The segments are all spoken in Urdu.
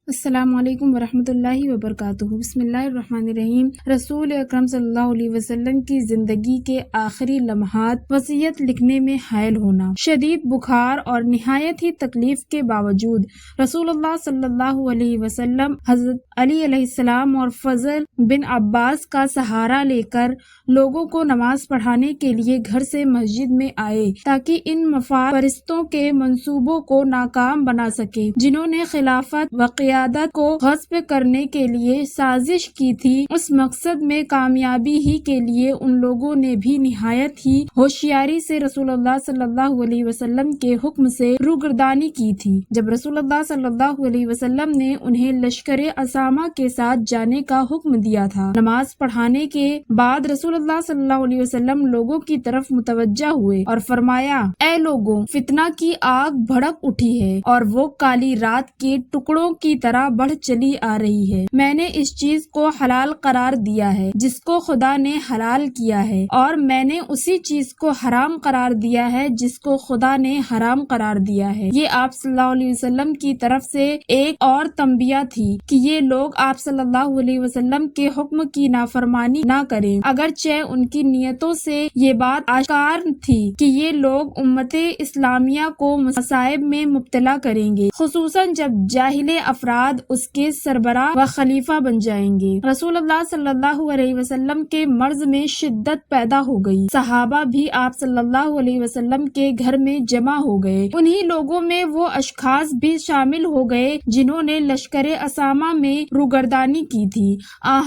السلام علیکم ورحمۃ اللہ وبرکاتہ۔ بسم اللہ الرحمن الرحیم۔ رسول اکرم صلی اللہ علیہ وسلم کی زندگی کے آخری لمحات، وصیت لکھنے میں حائل ہونا۔ شدید بخار اور نہایت ہی تکلیف کے باوجود رسول اللہ صلی اللہ علیہ وسلم حضرت علی علیہ السلام اور فضل بن عباس کا سہارا لے کر لوگوں کو نماز پڑھانے کے لیے گھر سے مسجد میں آئے تاکہ ان مفاد پرستوں کے منصوبوں کو ناکام بنا سکے جنہوں نے خلافت و قیادت کو غصب کرنے کے لیے سازش کی تھی۔ اس مقصد میں کامیابی ہی کے لیے ان لوگوں نے بھی نہایت ہی ہوشیاری سے رسول اللہ صلی اللہ علیہ وسلم کے حکم سے روگردانی کی تھی۔ جب رسول اللہ صلی اللہ علیہ وسلم نے انہیں لشکر اسامہ کے ساتھ جانے کا حکم دیا تھا، نماز پڑھانے کے بعد رسول اللہ صلی اللہ علیہ وسلم لوگوں کی طرف متوجہ ہوئے اور فرمایا، اے لوگوں، فتنہ کی آگ بھڑک اٹھی ہے اور وہ کالی رات کے ٹکڑوں کی طرح بڑھ چلی آ رہی ہے۔ میں نے اس چیز کو حلال قرار دیا ہے جس کو خدا نے حلال کیا ہے، اور میں نے اسی چیز کو حرام قرار دیا ہے جس کو خدا نے حرام قرار دیا ہے۔ یہ آپ صلی اللہ علیہ وسلم کی طرف سے ایک اور تنبیہ تھی کہ یہ لوگ آپ صلی اللہ علیہ وسلم کے حکم کی نافرمانی نہ کریں، اگرچہ ان کی نیتوں سے یہ بات آشکار تھی کہ یہ لوگ امت اسلامیہ کو مصائب میں مبتلا کریں گے، خصوصاً جب جاہل افراد اس کے سربراہ و خلیفہ بن جائیں گے۔ رسول اللہ صلی اللہ علیہ وسلم کے مرض میں شدت پیدا ہو گئی۔ صحابہ بھی آپ صلی اللہ علیہ وسلم کے گھر میں جمع ہو گئے۔ انہی لوگوں میں وہ اشخاص بھی شامل ہو گئے جنہوں نے لشکر اسامہ میں روگردانی کی تھی۔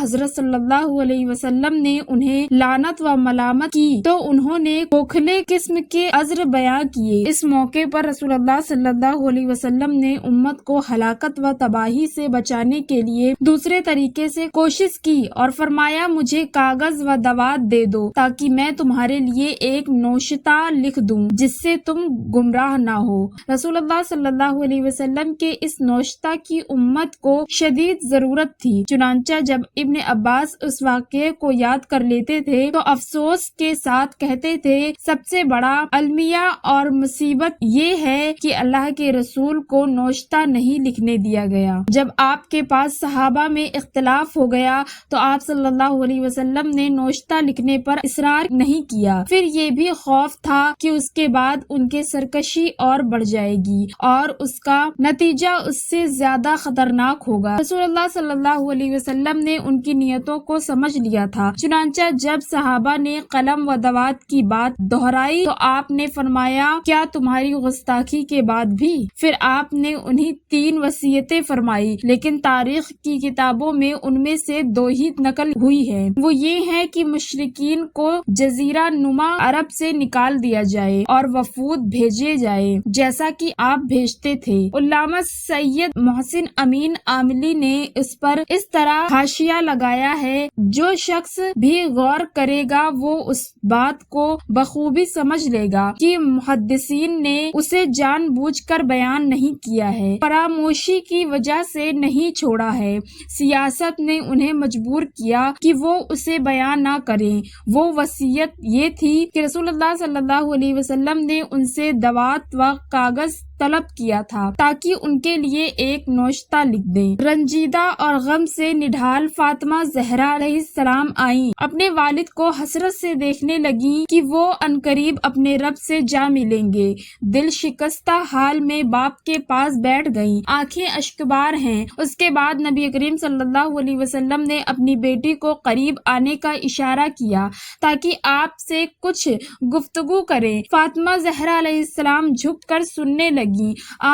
حضرت صلی اللہ علیہ وسلم نے انہیں لعنت و ملامت کی تو انہوں نے کھوکھلے قسم کے عذر بیان کیے۔ اس موقع پر رسول اللہ صلی اللہ علیہ وسلم نے امت کو ہلاکت و تباہی سے بچانے کے لیے دوسرے طریقے سے کوشش کی اور فرمایا، مجھے کاغذ و دوات دے دو تاکہ میں تمہارے لیے ایک نوشتہ لکھ دوں جس سے تم گمراہ نہ ہو۔ رسول اللہ صلی اللہ علیہ وسلم کے اس نوشتہ کی امت کو شدید ضرورت تھی، چنانچہ جب ابن عباس اس واقعے کو یاد کر لیتے تھے تو افسوس کے ساتھ کہتے تھے، سب سے بڑا المیہ اور مصیبت یہ ہے کہ اللہ کے رسول کو نوشتہ نہیں لکھنے دیا گیا۔ جب آپ کے پاس صحابہ میں اختلاف ہو گیا تو آپ صلی اللہ علیہ وسلم نے نوشتہ لکھنے پر اصرار نہیں کیا۔ پھر یہ بھی خوف تھا کہ اس کے بعد ان کے سرکشی اور بڑھ جائے گی اور اس کا نتیجہ اس سے زیادہ خطرناک ہوگا۔ رسول اللہ صلی اللہ علیہ وسلم نے ان کی نیتوں کو سمجھ لیا تھا، چنانچہ جب صحابہ نے قلم و دوات کی بات دہرائی تو آپ نے فرمایا، کیا تمہاری گستاخی کے بعد بھی؟ پھر آپ نے انہیں 3 وصیتیں فرمائی، لیکن تاریخ کی کتابوں میں ان میں سے 2 ہی نقل ہوئی ہے۔ وہ یہ ہے کہ مشرکین کو جزیرہ نما عرب سے نکال دیا جائے اور وفود بھیجے جائے جیسا کہ آپ بھیجتے تھے۔ علامہ سید محسن امین عاملی نے اس پر اس طرح حاشیہ لگایا ہے، جو شخص بھی غور کرے گا وہ اس بات کو بخوبی سمجھ لے گا کہ محدثین نے اسے جان بوجھ کر بیان نہیں کیا ہے، فراموشی کی وجہ سے نہیں چھوڑا ہے، سیاست نے انہیں مجبور کیا کہ وہ اسے بیان نہ کریں۔ وہ وصیت یہ تھی کہ رسول اللہ صلی اللہ علیہ وسلم نے ان سے دوات و کاغذ طلب کیا تھا تاکہ ان کے لیے ایک نوشتہ لکھ دیں۔ رنجیدہ اور غم سے نڈھال فاطمہ زہرا علیہ السلام آئیں، اپنے والد کو حسرت سے دیکھنے لگیں کہ وہ عنقریب اپنے رب سے جا ملیں گے۔ دل شکستہ حال میں باپ کے پاس بیٹھ گئیں، آنکھیں اشکبار ہیں۔ اس کے بعد نبی کریم صلی اللہ علیہ وسلم نے اپنی بیٹی کو قریب آنے کا اشارہ کیا تاکہ آپ سے کچھ گفتگو کریں۔ فاطمہ زہرا علیہ السلام جھک کر سننے لگیں۔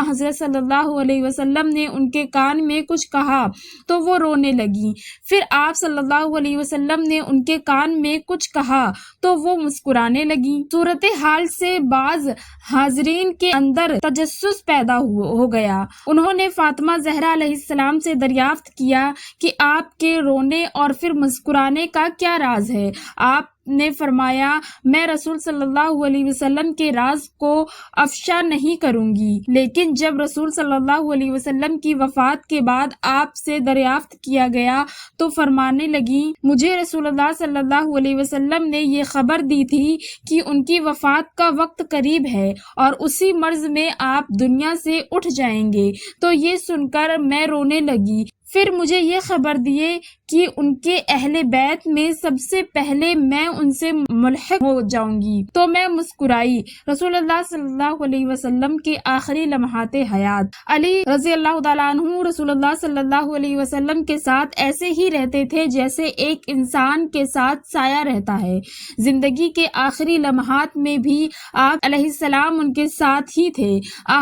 حضرت صلی اللہ علیہ وسلم نے ان کے کان میں کچھ کہا تو وہ رونے لگیں۔ پھر آپ صلی اللہ علیہ وسلم نے ان کے کان میں کچھ کہا تو وہ مسکرانے لگیں۔ صورتحال سے بعض حاضرین کے اندر تجسس پیدا ہو گیا۔ انہوں نے فاطمہ زہرا علیہ السلام سے دریافت کیا کہ آپ کے رونے اور پھر مسکرانے کا کیا راز ہے؟ آپ نے فرمایا میں رسول صلی اللہ علیہ وسلم کے راز کو افشا نہیں کروں گی، لیکن جب رسول صلی اللہ علیہ وسلم کی وفات کے بعد آپ سے دریافت کیا گیا تو فرمانے لگی مجھے رسول اللہ صلی اللہ علیہ وسلم نے یہ خبر دی تھی کہ ان کی وفات کا وقت قریب ہے اور اسی مرض میں آپ دنیا سے اٹھ جائیں گے۔ تو یہ سن کر میں رونے لگی۔ پھر مجھے یہ خبر دیے کہ ان کے اہل بیت میں سب سے پہلے میں ان سے ملحق ہو جاؤں گی، تو میں مسکرائی۔ رسول اللہ صلی اللہ علیہ وسلم کے آخری لمحات حیات۔ علی رضی اللہ تعالیٰ عنہ رسول اللہ صلی اللہ علیہ وسلم کے ساتھ ایسے ہی رہتے تھے جیسے ایک انسان کے ساتھ سایہ رہتا ہے۔ زندگی کے آخری لمحات میں بھی آپ علیہ السلام ان کے ساتھ ہی تھے۔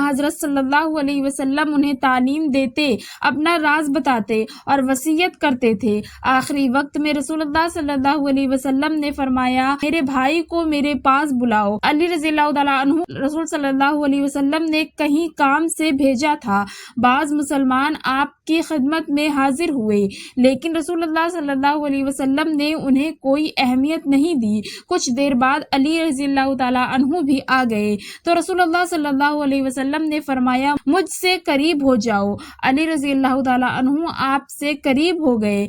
حضرت صلی اللہ علیہ وسلم انہیں تعلیم دیتے، اپنا راز بتاتے اور وصیت کرتے تھے۔ آخری وقت میں رسول اللہ صلی اللہ علیہ وسلم نے فرمایا میرے بھائی کو میرے پاس بلاؤ۔ علی رضی اللہ تعالیٰ عنہ رسول صلی اللہ علیہ وسلم نے کہیں کام سے بھیجا تھا۔ بعض مسلمان آپ کی خدمت میں حاضر ہوئے، لیکن رسول اللہ صلی اللہ علیہ وسلم نے انہیں کوئی اہمیت نہیں دی۔ کچھ دیر بعد علی رضی اللہ تعالیٰ عنہ بھی آ گئے تو رسول اللہ صلی اللہ علیہ وسلم نے فرمایا مجھ سے قریب ہو جاؤ۔ علی رضی اللہ تعالیٰ عنہ آپ سے قریب ہو گئے۔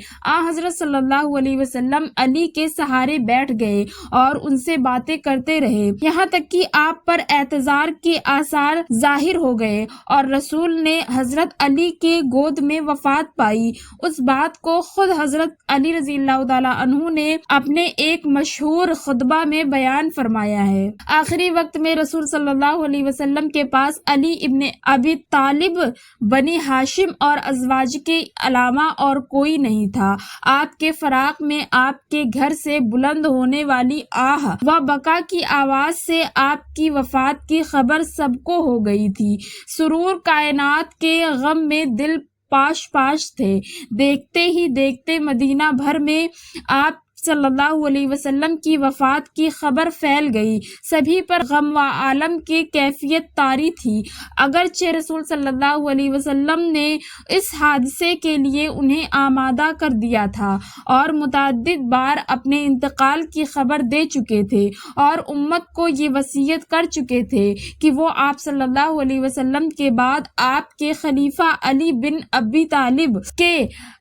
حضرت صلی اللہ علیہ وسلم علی کے سہارے بیٹھ گئے اور ان سے باتیں کرتے رہے، یہاں تک کہ آپ پر اعتذار کے آثار ظاہر ہو گئے اور رسول نے حضرت علی کے گود میں وفات پائی۔ اس بات کو خود حضرت علی رضی اللہ تعالیٰ عنہ نے اپنے ایک مشہور خطبہ میں بیان فرمایا ہے۔ آخری وقت میں رسول صلی اللہ علیہ وسلم کے پاس علی ابن ابی طالب، بنی ہاشم اور ازواج کے علامہ اور کوئی نہیں تھا۔ آپ کے فراق میں آپ کے گھر سے بلند ہونے والی آہ و بکا کی آواز سے آپ کی وفات کی خبر سب کو ہو گئی تھی۔ سرور کائنات کے غم میں دل پاش پاش تھے۔ دیکھتے ہی دیکھتے مدینہ بھر میں آپ صلی اللہ علیہ وسلم کی وفات کی خبر پھیل گئی۔ سبھی پر غم و عالم کی کیفیت طاری تھی۔ اگرچہ رسول صلی اللہ علیہ وسلم نے اس حادثے کے لیے انہیں آمادہ کر دیا تھا اور متعدد بار اپنے انتقال کی خبر دے چکے تھے اور امت کو یہ وصیت کر چکے تھے کہ وہ آپ صلی اللہ علیہ وسلم کے بعد آپ کے خلیفہ علی بن ابی طالب کے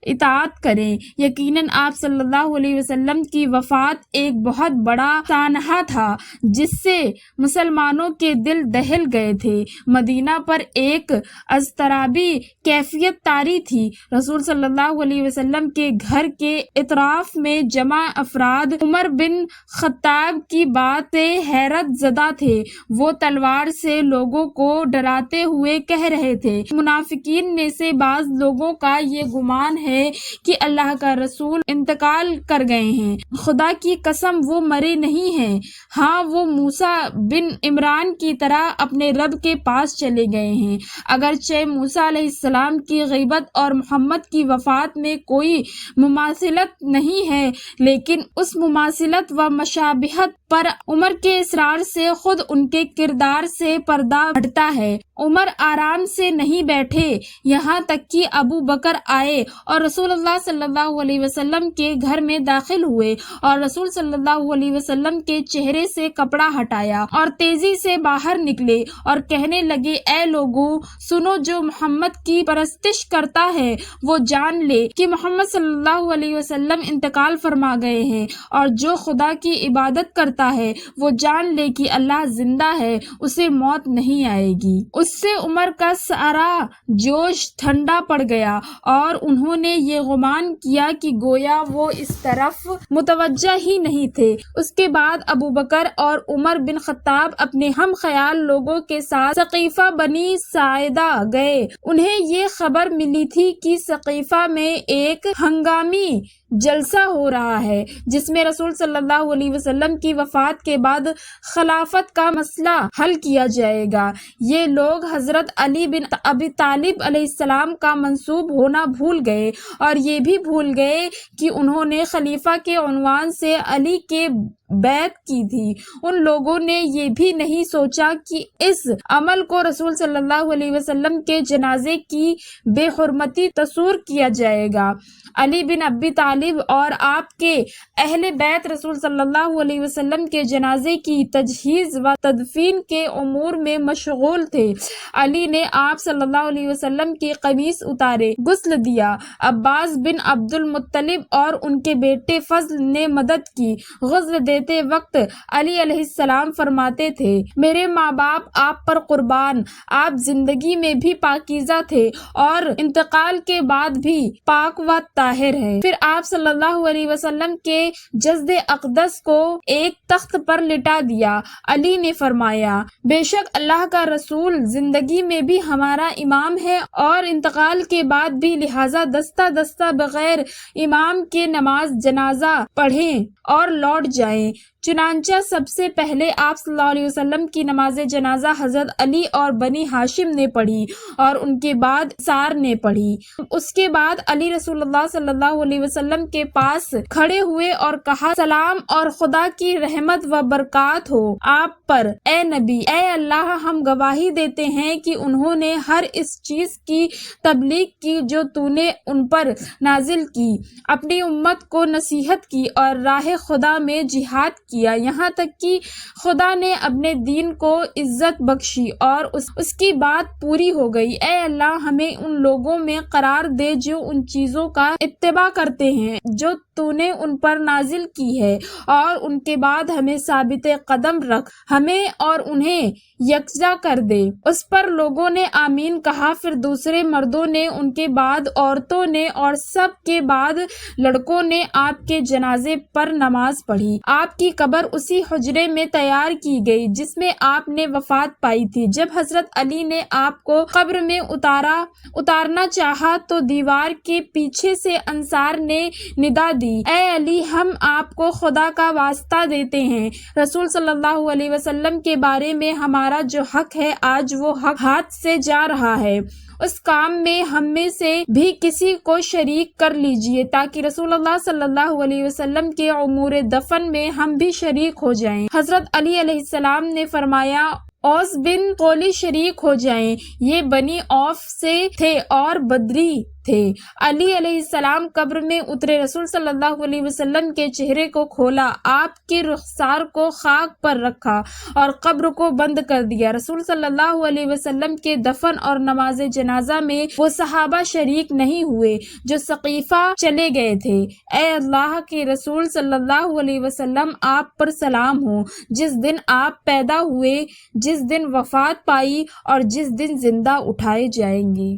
اطاعت کریں۔ یقیناً آپ صلی اللہ علیہ وسلم کی وفات ایک بہت بڑا سانحہ تھا جس سے مسلمانوں کے دل دہل گئے تھے۔ مدینہ پر ایک اضطرابی کیفیت طاری تھی۔ رسول صلی اللہ علیہ وسلم کے گھر کے اطراف میں جمع افراد عمر بن خطاب کی بات سے حیرت زدہ تھے۔ وہ تلوار سے لوگوں کو ڈراتے ہوئے کہہ رہے تھے، منافقین میں سے بعض لوگوں کا یہ گمان ہے کہ اللہ کا رسول انتقال کر گئے ہیں، خدا کی قسم وہ مرے نہیں ہیں، ہاں وہ موسیٰ بن عمران کی طرح اپنے رب کے پاس چلے گئے ہیں۔ اگرچہ موسیٰ علیہ السلام کی غیبت اور محمد کی وفات میں کوئی مماثلت نہیں ہے، لیکن اس مماثلت و مشابہت پر عمر کے اصرار سے خود ان کے کردار سے پردہ ہٹتا ہے۔ عمر آرام سے نہیں بیٹھے یہاں تک کہ ابو بکر آئے اور رسول اللہ صلی اللہ علیہ وسلم کے گھر میں داخل ہوئے اور رسول صلی اللہ علیہ وسلم کے چہرے سے کپڑا ہٹایا اور تیزی سے باہر نکلے اور کہنے لگے، اے لوگوں سنو، جو محمد کی پرستش کرتا ہے وہ جان لے کہ محمد صلی اللہ علیہ وسلم انتقال فرما گئے ہیں، اور جو خدا کی عبادت کرتا ہے وہ جان لے کہ اللہ زندہ ہے، اسے موت نہیں آئے گی۔ اس سے عمر کا سارا جوش ٹھنڈا پڑ گیا اور انہوں نے یہ گمان کیا کہ گویا وہ اس طرف متوجہ ہی نہیں تھے۔ اس کے بعد ابو بکر اور عمر بن خطاب اپنے ہم خیال لوگوں کے ساتھ سقیفہ بنی ساعدہ گئے۔ انہیں یہ خبر ملی تھی کہ سقیفہ میں ایک ہنگامی جلسہ ہو رہا ہے جس میں رسول صلی اللہ علیہ وسلم کی وفات کے بعد خلافت کا مسئلہ حل کیا جائے گا۔ یہ لوگ حضرت علی بن ابی طالب علیہ السلام کا منسوب ہونا بھول گئے اور یہ بھی بھول گئے کہ انہوں نے خلیفہ کے عنوان سے علی کے بیعت کی تھی، ان لوگوں نے یہ بھی نہیں سوچا کہ اس عمل کو رسول صلی اللہ علیہ وسلم کے جنازے کی بے حرمتی تصور کیا جائے گا۔ علی بن ابی طالب اور آپ کے اہل بیت رسول صلی اللہ علیہ وسلم کے جنازے کی تجہیز و تدفین کے امور میں مشغول تھے۔ علی نے آپ صلی اللہ علیہ وسلم کی قمیص اتارے، غسل دیا۔ عباس بن عبد المطلب اور ان کے بیٹے فضل نے مدد کی۔ غسل دیتے وقت علی علیہ السلام فرماتے تھے، میرے ماں باپ آپ پر قربان، آپ زندگی میں بھی پاکیزہ تھے اور انتقال کے بعد بھی پاک و طاہر ہے۔ پھر آپ صلی اللہ علیہ وسلم کے جسد اقدس کو ایک تخت پر لٹا دیا۔ علی نے فرمایا، بے شک اللہ کا رسول زندگی میں بھی ہمارا امام ہے اور انتقال کے بعد بھی، لہٰذا دستہ دستہ بغیر امام کے نماز جنازہ پڑھیں اور لوٹ جائیں۔ چنانچہ سب سے پہلے آپ صلی اللہ علیہ وسلم کی نماز جنازہ حضرت علی اور بنی ہاشم نے پڑھی اور ان کے بعد سار نے پڑھی۔ اس کے بعد علی رسول اللہ صلی اللہ علیہ وسلم کے پاس کھڑے ہوئے اور کہا، سلام اور خدا کی رحمت و برکات ہو آپ پر اے نبی۔ اے اللہ، ہم گواہی دیتے ہیں کہ انہوں نے ہر اس چیز کی تبلیغ کی جو تو نے ان پر نازل کی، اپنی امت کو نصیحت کی اور راہ خدا میں جہاد کیا، یہاں تک کہ خدا نے اپنے دین کو عزت بخشی اور اس کی بات پوری ہو گئی۔ اے اللہ، ہمیں ان لوگوں میں قرار دے جو ان چیزوں کا اتباع کرتے ہیں جو تو نے ان پر نازل کی ہے، اور ان کے بعد ہمیں ثابت قدم رکھ، ہمیں اور انہیں یکجا کر دے۔ اس پر لوگوں نے آمین کہا۔ پھر دوسرے مردوں نے، ان کے بعد عورتوں نے اور سب کے بعد لڑکوں نے آپ کے جنازے پر نماز پڑھی۔ آپ کی قبر اسی حجرے میں تیار کی گئی جس میں آپ نے وفات پائی تھی۔ جب حضرت علی نے آپ کو قبر میں اتارنا چاہا تو دیوار کے پیچھے سے انصار نے ندا دی، اے علی، ہم آپ کو خدا کا واسطہ دیتے ہیں، رسول صلی اللہ علیہ وسلم کے بارے میں ہمارا جو حق ہے آج وہ حق ہاتھ سے جا رہا ہے، اس کام میں ہم میں سے بھی کسی کو شریک کر لیجئے تاکہ رسول اللہ صلی اللہ علیہ وسلم کے امور دفن میں ہم بھی شریک ہو جائیں۔ حضرت علی علیہ السلام نے فرمایا، اوس بن قولی شریک ہو جائیں، یہ بنی عوف سے تھے اور بدری تھے۔ علی علیہ السلام قبر میں اترے، رسول صلی اللہ علیہ وسلم کے چہرے کو کھولا، آپ کے رخسار کو خاک پر رکھا اور قبر کو بند کر دیا۔ رسول صلی اللہ علیہ وسلم کے دفن اور نماز جنازہ میں وہ صحابہ شریک نہیں ہوئے جو سقیفہ چلے گئے تھے۔ اے اللہ کے رسول صلی اللہ علیہ وسلم، آپ پر سلام ہو، جس دن آپ پیدا ہوئے، جس دن وفات پائی اور جس دن زندہ اٹھائے جائیں گے۔